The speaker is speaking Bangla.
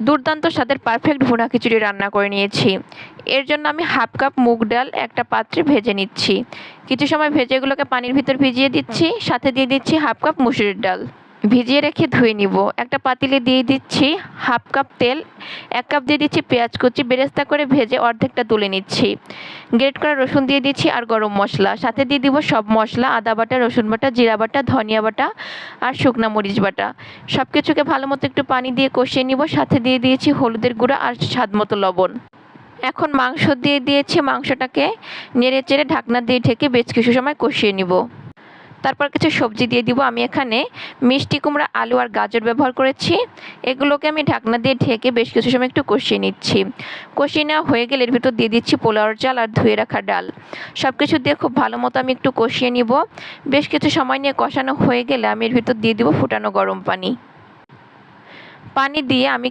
দুর্দান্ত স্বাদের পারফেক্ট ভুনা খিচুড়ি রান্না করে নিয়েছি। এর জন্য আমি হাফ কাপ মুগ ডাল একটা পাত্রে ভেজে নিচ্ছি। কিছু সময় ভেজে এগুলোকে পানির ভিতর ভিজিয়ে দিচ্ছি, সাথে দিয়ে দিচ্ছি হাফ কাপ মুসুরির ডাল। ভিজিয়ে রেখে ধুয়ে নিব। একটা পাতিলে দিয়ে দিচ্ছি হাফ কাপ তেল, 1 কাপ দিয়ে দিচ্ছি পেঁয়াজ কুচি, বেরেস্তা করে ভেজে অর্ধেকটা তুলে নিচ্ছি। গ্রেট করা রসুন দিয়ে দিচ্ছি আর গরম মশলা, সাথে দিয়ে দিব সব মশলা, আদা বাটা, রসুন বাটা, জিরা বাটা, ধনিয়া বাটা আর শুকনা মরিচ বাটা। সব কিছুকে ভালো মতো একটু পানি দিয়ে কষিয়ে নিব। সাথে দিয়ে দিয়েছি হলুদের গুঁড়া আর স্বাদ মতো লবণ। এখন মাংস দিয়ে দিয়েছি, মাংসটাকে নেড়ে চেড়ে ঢাকনা দিয়ে ঢেকে বেশ কিছু সময় কষিয়ে নিব। তারপর কিছু সবজি দিয়ে দিব। আমি এখানে মিষ্টি কুমড়া, আলু আর গাজর ব্যবহার করেছি। এগুলোকে আমি ঢাকনা দিয়ে ঢেকে বেশ কিছু সময় একটু কষিয়ে নিচ্ছি। কষিয়ে নেওয়া হয়ে গেলে এর ভিতর দিয়ে দিচ্ছি পোলাওর চাল আর ধুয়ে রাখা ডাল। সব কিছু দিয়ে খুব ভালো মতো আমি একটু কষিয়ে নিব। বেশ কিছু সময় নিয়ে কষানো হয়ে গেলে আমি এর ভিতর দিয়ে দিব ফুটানো গরম পানি। পানি দিয়ে আমি